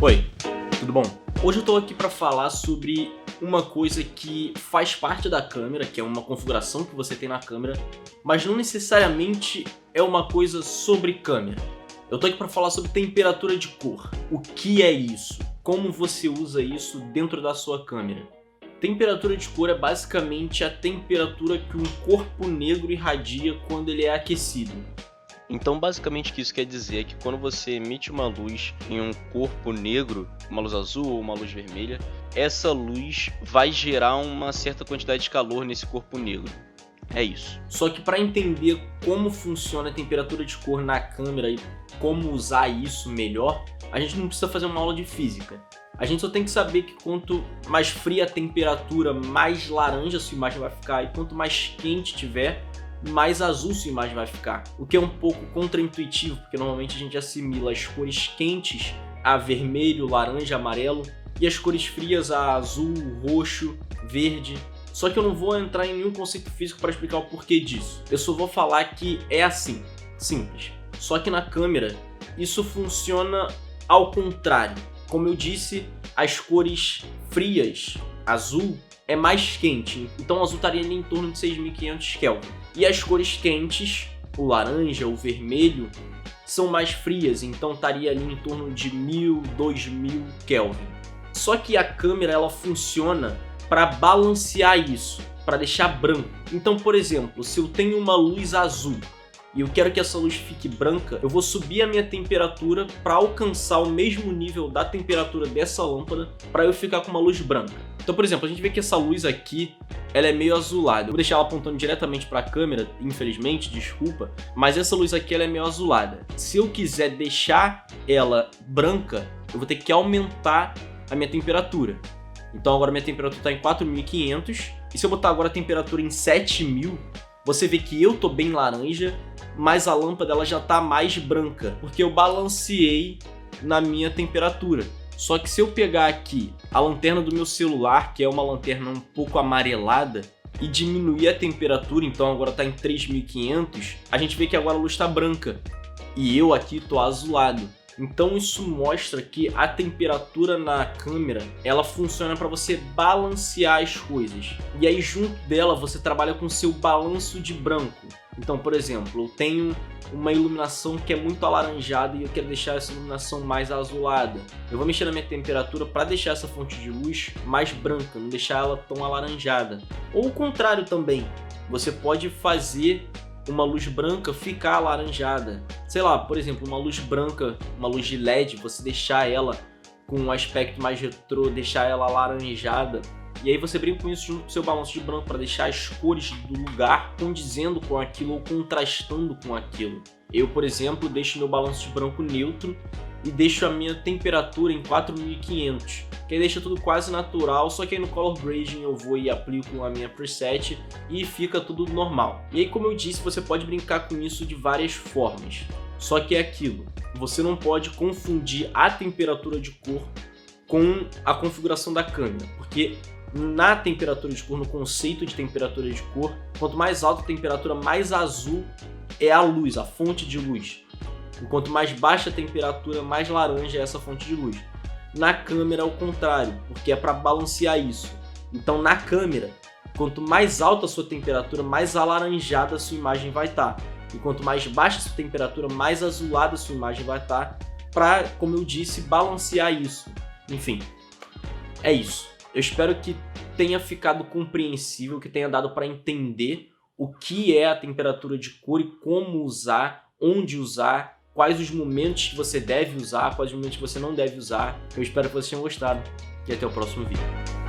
Oi, tudo bom? Hoje eu tô aqui para falar sobre uma coisa que faz parte da câmera, que é uma configuração que você tem na câmera, mas não necessariamente é uma coisa sobre câmera. Eu tô aqui para falar sobre temperatura de cor. O que é isso? Como você usa isso dentro da sua câmera? Temperatura de cor é basicamente a temperatura que um corpo negro irradia quando ele é aquecido. Então, basicamente, o que isso quer dizer é que quando você emite uma luz em um corpo negro, uma luz azul ou uma luz vermelha, essa luz vai gerar uma certa quantidade de calor nesse corpo negro. É isso. Só que para entender como funciona a temperatura de cor na câmera e como usar isso melhor, a gente não precisa fazer uma aula de física. A gente só tem que saber que quanto mais fria a temperatura, mais laranja a sua imagem vai ficar, e quanto mais quente tiver, mais azul sua imagem vai ficar. O que é um pouco contraintuitivo, porque normalmente a gente assimila as cores quentes a vermelho, laranja, amarelo, e as cores frias a azul, roxo, verde. Só que eu não vou entrar em nenhum conceito físico para explicar o porquê disso. Eu só vou falar que é assim, simples. Só que na câmera, isso funciona ao contrário. Como eu disse, as cores frias, azul, é mais quente, então o azul estaria ali em torno de 6.500 Kelvin. E as cores quentes, o laranja, o vermelho, são mais frias, então estaria ali em torno de 1.000, 2.000 Kelvin. Só que a câmera ela funciona para balancear isso, para deixar branco. Então, por exemplo, se eu tenho uma luz azul e eu quero que essa luz fique branca, eu vou subir a minha temperatura para alcançar o mesmo nível da temperatura dessa lâmpada para eu ficar com uma luz branca. Então, por exemplo, a gente vê que essa luz aqui, ela é meio azulada. Eu vou deixar ela apontando diretamente para a câmera, infelizmente, desculpa, mas essa luz aqui ela é meio azulada. Se eu quiser deixar ela branca, eu vou ter que aumentar a minha temperatura. Então agora minha temperatura está em 4.500, e se eu botar agora a temperatura em 7.000, você vê que eu tô bem laranja, mas a lâmpada ela já tá mais branca, porque eu balanceei na minha temperatura. Só que se eu pegar aqui a lanterna do meu celular, que é uma lanterna um pouco amarelada, e diminuir a temperatura, então agora tá em 3.500, a gente vê que agora a luz tá branca, e eu aqui tô azulado. Então isso mostra que a temperatura na câmera, ela funciona para você balancear as coisas. E aí junto dela você trabalha com o seu balanço de branco. Então, por exemplo, eu tenho uma iluminação que é muito alaranjada e eu quero deixar essa iluminação mais azulada. Eu vou mexer na minha temperatura para deixar essa fonte de luz mais branca, não deixar ela tão alaranjada. Ou o contrário também, você pode fazer uma luz branca ficar alaranjada. Sei lá, por exemplo, uma luz branca, uma luz de LED, você deixar ela com um aspecto mais retrô, deixar ela alaranjada. E aí você brinca com isso junto com o seu balanço de branco para deixar as cores do lugar condizendo com aquilo ou contrastando com aquilo. Eu, por exemplo, deixo meu balanço de branco neutro e deixo a minha temperatura em 4.500, que aí deixa tudo quase natural, só que aí no Color Grading eu vou e aplico a minha preset e fica tudo normal. E aí, como eu disse, você pode brincar com isso de várias formas. Só que é aquilo, você não pode confundir a temperatura de cor com a configuração da câmera, porque na temperatura de cor, no conceito de temperatura de cor, quanto mais alta a temperatura, mais azul é a luz, a fonte de luz. Enquanto mais baixa a temperatura, mais laranja é essa fonte de luz. Na câmera é o contrário, porque é para balancear isso. Então na câmera, quanto mais alta a sua temperatura, mais alaranjada a sua imagem vai estar. E quanto mais baixa a sua temperatura, mais azulada a sua imagem vai estar, para, como eu disse, balancear isso. Enfim, é isso. Eu espero que tenha ficado compreensível, que tenha dado para entender o que é a temperatura de cor e como usar, onde usar, quais os momentos que você deve usar, quais os momentos que você não deve usar. Eu espero que vocês tenham gostado e até o próximo vídeo.